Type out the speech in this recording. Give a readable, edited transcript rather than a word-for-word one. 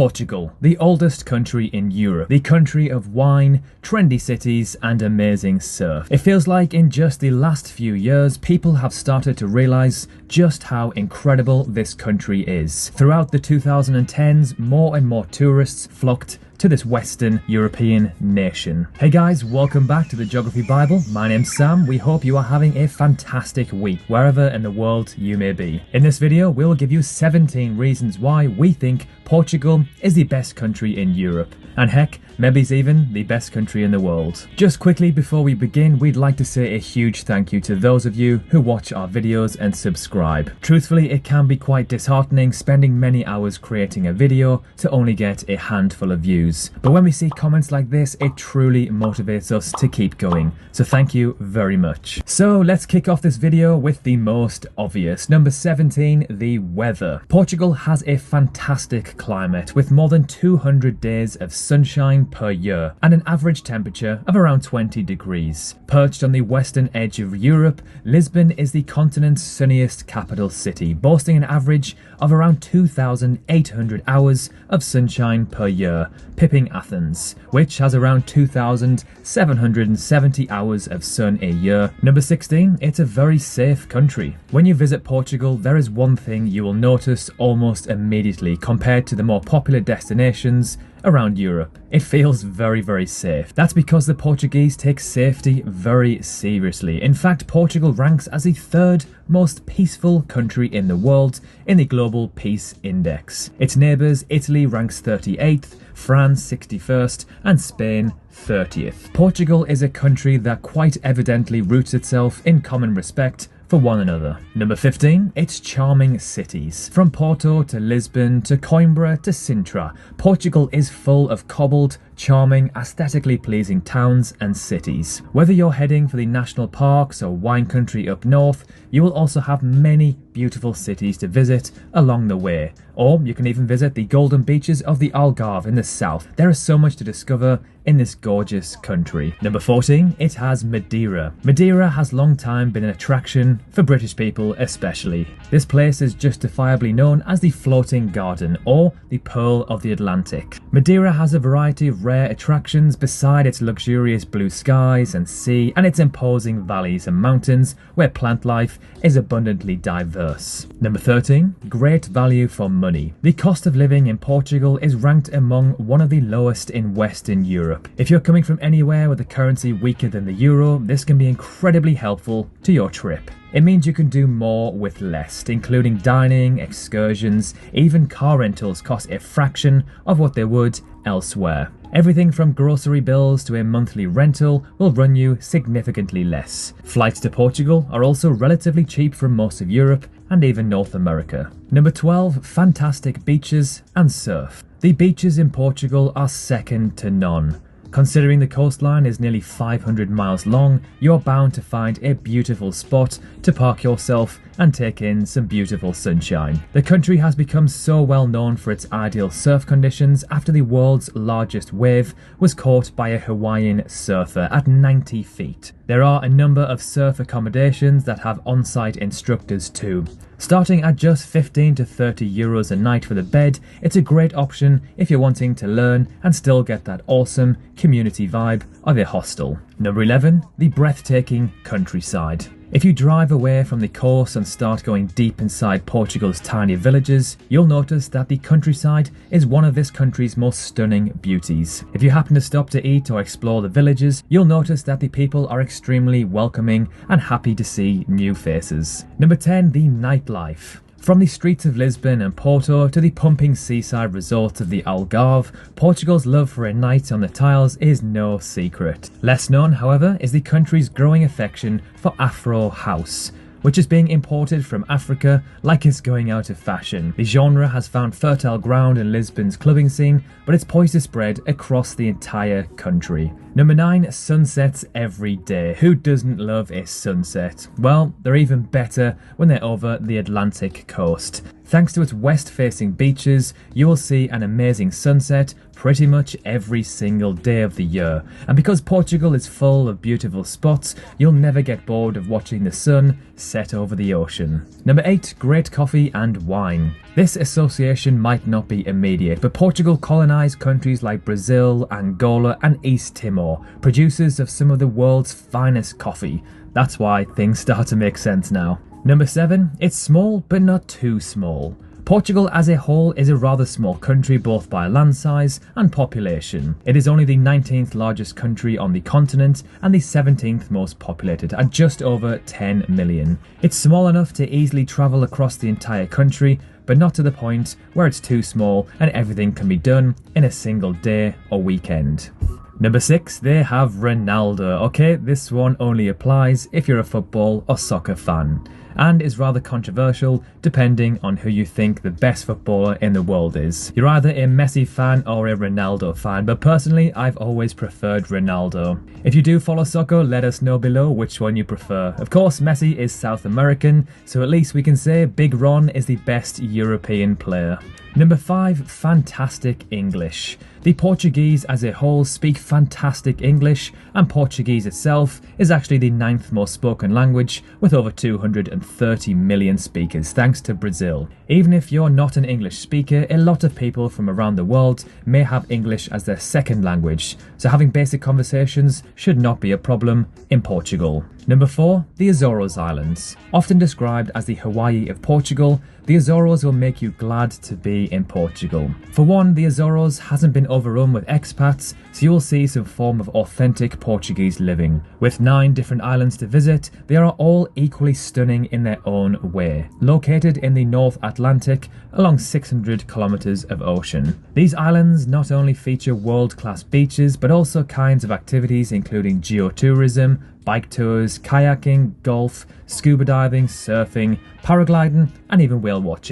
Portugal, the oldest country in Europe, the country of wine, trendy cities and amazing surf. It feels like in just the last few years, people have started to realise just how incredible this country is. Throughout the 2010s, more and more tourists flocked to this Western European nation. Hey guys, welcome back to the Geography Bible. My name's Sam. We hope you are having a fantastic week, wherever in the world you may be. In this video, we'll give you 17 reasons why we think Portugal is the best country in Europe. And heck, maybe it's even the best country in the world. Just quickly before we begin, we'd like to say a huge thank you to those of you who watch our videos and subscribe. Truthfully, it can be quite disheartening spending many hours creating a video to only get a handful of views. But when we see comments like this, it truly motivates us to keep going. So thank you very much. So let's kick off this video with the most obvious. Number 17, the weather. Portugal has a fantastic climate with more than 200 days of sunshine per year and an average temperature of around 20 degrees. Perched on the western edge of Europe, Lisbon is the continent's sunniest capital city, boasting an average of around 2,800 hours of sunshine per year, pipping Athens, which has around 2,770 hours of sun a year. Number 16, it's a very safe country. When you visit Portugal, there is one thing you will notice almost immediately compared to the more popular destinations around Europe. It feels very safe. That's because the Portuguese take safety very seriously. In fact, Portugal ranks as the third most peaceful country in the world in the Global Peace Index. Its neighbours, Italy ranks 38th, France 61st and Spain 30th. Portugal is a country that quite evidently roots itself in common respect for one another. Number 15, its charming cities. From Porto to Lisbon to Coimbra to Sintra, Portugal is full of cobbled, charming, aesthetically pleasing towns and cities. Whether you're heading for the national parks or wine country up north, you will also have many beautiful cities to visit along the way. Or you can even visit the golden beaches of the Algarve in the south. There is so much to discover in this gorgeous country. Number 14, it has Madeira. Madeira has long time been an attraction for British people especially. This place is justifiably known as the Floating Garden or the Pearl of the Atlantic. Madeira has a variety of rare attractions beside its luxurious blue skies and sea and its imposing valleys and mountains where plant life is abundantly diverse. Number 13, great value for money. The cost of living in Portugal is ranked among one of the lowest in Western Europe. If you're coming from anywhere with a currency weaker than the euro, this can be incredibly helpful to your trip. It means you can do more with less, including dining, excursions, even car rentals cost a fraction of what they would elsewhere. Everything from grocery bills to a monthly rental will run you significantly less. Flights to Portugal are also relatively cheap from most of Europe and even North America. Number 12, fantastic beaches and surf. The beaches in Portugal are second to none. Considering the coastline is nearly 500 miles long, you're bound to find a beautiful spot to park yourself and take in some beautiful sunshine. The country has become so well known for its ideal surf conditions after the world's largest wave was caught by a Hawaiian surfer at 90 feet. There are a number of surf accommodations that have on-site instructors too. Starting at just 15 to 30 euros a night for the bed, it's a great option if you're wanting to learn and still get that awesome community vibe of a hostel. Number 11, the breathtaking countryside. If you drive away from the coast and start going deep inside Portugal's tiny villages, you'll notice that the countryside is one of this country's most stunning beauties. If you happen to stop to eat or explore the villages, you'll notice that the people are extremely welcoming and happy to see new faces. Number 10, the nightlife. From the streets of Lisbon and Porto to the pumping seaside resorts of the Algarve, Portugal's love for a night on the tiles is no secret. Less known, however, is the country's growing affection for Afro House, which is being imported from Africa like it's going out of fashion. The genre has found fertile ground in Lisbon's clubbing scene, but it's poised to spread across the entire country. Number 9, sunsets every day. Who doesn't love a sunset? Well, they're even better when they're over the Atlantic coast. Thanks to its west-facing beaches, you will see an amazing sunset pretty much every single day of the year. And because Portugal is full of beautiful spots, you'll never get bored of watching the sun set over the ocean. Number 8, great coffee and wine. This association might not be immediate, but Portugal colonised countries like Brazil, Angola and East Timor, producers of some of the world's finest coffee. That's why things start to make sense now. Number 7, it's small but not too small. Portugal as a whole is a rather small country both by land size and population. It is only the 19th largest country on the continent and the 17th most populated at just over 10 million. It's small enough to easily travel across the entire country, but not to the point where it's too small and everything can be done in a single day or weekend. Number 6, they have Ronaldo. Okay, this one only applies if you're a football or soccer fan, and is rather controversial depending on who you think the best footballer in the world is. You're either a Messi fan or a Ronaldo fan, but personally I've always preferred Ronaldo. If you do follow soccer, let us know below which one you prefer. Of course, Messi is South American, so at least we can say Big Ron is the best European player. Number 5, fantastic English. The Portuguese as a whole speak fantastic English, and Portuguese itself is actually the 9th most spoken language with over 230 million speakers, thanks to Brazil. Even if you're not an English speaker, a lot of people from around the world may have English as their second language, so having basic conversations should not be a problem in Portugal. Number 4, the Azores Islands. Often described as the Hawaii of Portugal, the Azores will make you glad to be in Portugal. For one, the Azores hasn't been overrun with expats, so you'll see some form of authentic Portuguese living. With 9 different islands to visit, they are all equally stunning in their own way. Located in the North Atlantic, along 600 kilometers of ocean. These islands not only feature world-class beaches, but also kinds of activities including geotourism, bike tours, kayaking, golf, scuba diving, surfing, paragliding, and even whale watching.